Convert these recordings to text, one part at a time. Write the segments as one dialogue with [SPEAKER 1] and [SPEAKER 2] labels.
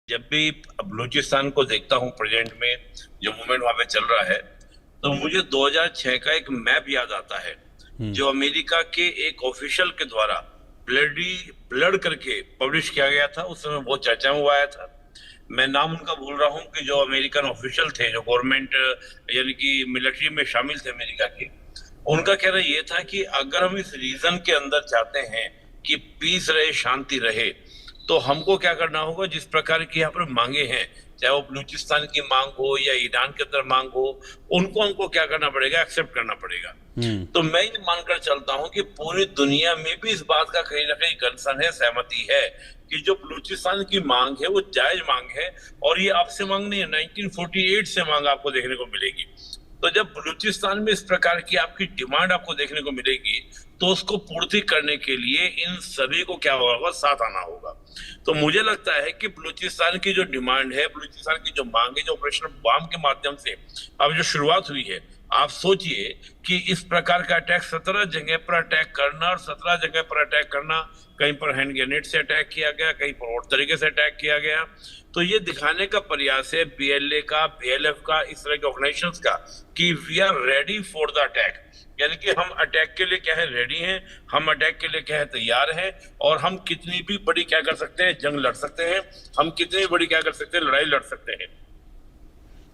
[SPEAKER 1] जब भी बलूचिस्तान को देखता हूँ प्रेजेंट में जो मूवमेंट वहां पे चल रहा है, तो मुझे 2006 का एक मैप याद आता है जो अमेरिका के एक ऑफिशियल के द्वारा ब्लड करके पब्लिश किया गया था। उस समय बहुत चर्चा में वो आया था। मैं नाम उनका भूल रहा हूँ कि जो अमेरिकन ऑफिशियल थे, जो गवर्नमेंट यानी कि मिलिट्री में शामिल थे अमेरिका के, उनका कहना ये था कि अगर हम इस रीजन के अंदर चाहते हैं कि पीस रहे, शांति रहे, तो हमको क्या करना होगा, जिस प्रकार की यहाँ पर मांगे हैं, चाहे वो बलूचिस्तान की मांग हो या ईरान के अंदर मांग हो, उनको हमको क्या करना पड़ेगा, एक्सेप्ट करना पड़ेगा। तो मैं ये मानकर चलता हूं कि पूरी दुनिया में भी इस बात का कहीं ना कहीं कंसर्न है, सहमति है कि जो बलूचिस्तान की मांग है वो जायज मांग है, और ये आपसे मांग नहीं है, 1948 से मांग आपको देखने को मिलेगी। तो जब बलूचिस्तान में इस प्रकार की आपकी डिमांड आपको देखने को मिलेगी, तो उसको पूर्ति करने के लिए इन सभी को क्या होगा, साथ आना होगा। तो मुझे लगता है कि बलूचिस्तान की जो डिमांड है, बलूचिस्तान की जो मांग है, जो ऑपरेशन बम के माध्यम से अब जो शुरुआत हुई है, आप सोचिए कि इस प्रकार का अटैक 17 जगह पर अटैक करना, और 17 जगह पर अटैक करना, कहीं पर हैंड ग्रेनेड से अटैक किया गया, कहीं पर और तरीके से अटैक किया गया। तो ये दिखाने का प्रयास है बीएलए का, बीएलएफ का, इस तरह के ऑर्गेनाइजेशंस का, कि we are ready for the attack. यानी कि हम अटैक के लिए क्या है, रेडी हैं, हम अटैक के लिए क्या है, तैयार हैं, और हम कितनी भी बड़ी क्या कर सकते हैं, जंग लड़ सकते हैं, हम कितनी बड़ी क्या कर सकते हैं, लड़ाई लड़ सकते हैं।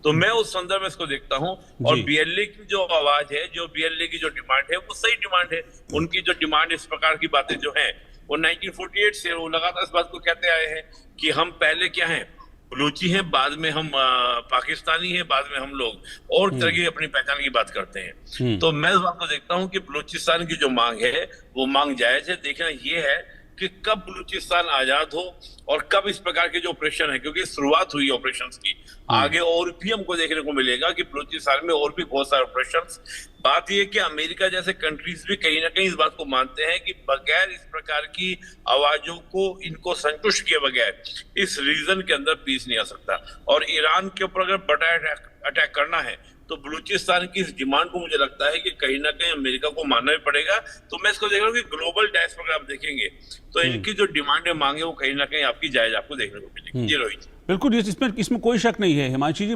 [SPEAKER 1] तो मैं उस संदर्भ में इसको देखता हूं। और बीएलए की जो आवाज है, जो बीएलए की जो डिमांड है, वो सही डिमांड है। उनकी जो डिमांड, इस प्रकार की बातें जो हैं, वो 1948 से वो लगातार इस बात को कहते आए हैं कि हम पहले क्या हैं, बलूची हैं, बाद में हम पाकिस्तानी हैं, बाद में हम लोग और तरह की अपनी पहचान की बात करते हैं। तो मैं इस बात को देखता हूं कि बलूचिस्तान की जो मांग है वो मांग जायज है। देखना ये है कि कब बलूचिस्तान आजाद हो और कब इस प्रकार के जो ऑपरेशन है, क्योंकि शुरुआत हुई ऑपरेशंस की, आगे और भी हमको देखने को मिलेगा कि बलूचिस्तान में और भी बहुत सारे ऑपरेशंस। बात यह कि अमेरिका जैसे कंट्रीज भी कहीं ना कहीं इस बात को मानते हैं कि बगैर इस प्रकार की आवाजों को, इनको संतुष्ट किए बगैर इस रीजन के अंदर पीस नहीं आ सकता। और ईरान के ऊपर अगर बड़ा अटैक करना है, तो बलूचिस्तान की इस डिमांड को मुझे लगता है कि कहीं ना कहीं अमेरिका को मानना भी पड़ेगा। तो मैं इसको देख रहा हूँ कि ग्लोबल डैश पर आप देखेंगे तो इनकी जो डिमांड है, मांगे, वो कहीं ना कहीं आपकी जायज आपको देखने को मिलेगी। जी रोहित,
[SPEAKER 2] बिल्कुल, इसमें कोई शक नहीं है हिमांशी जी।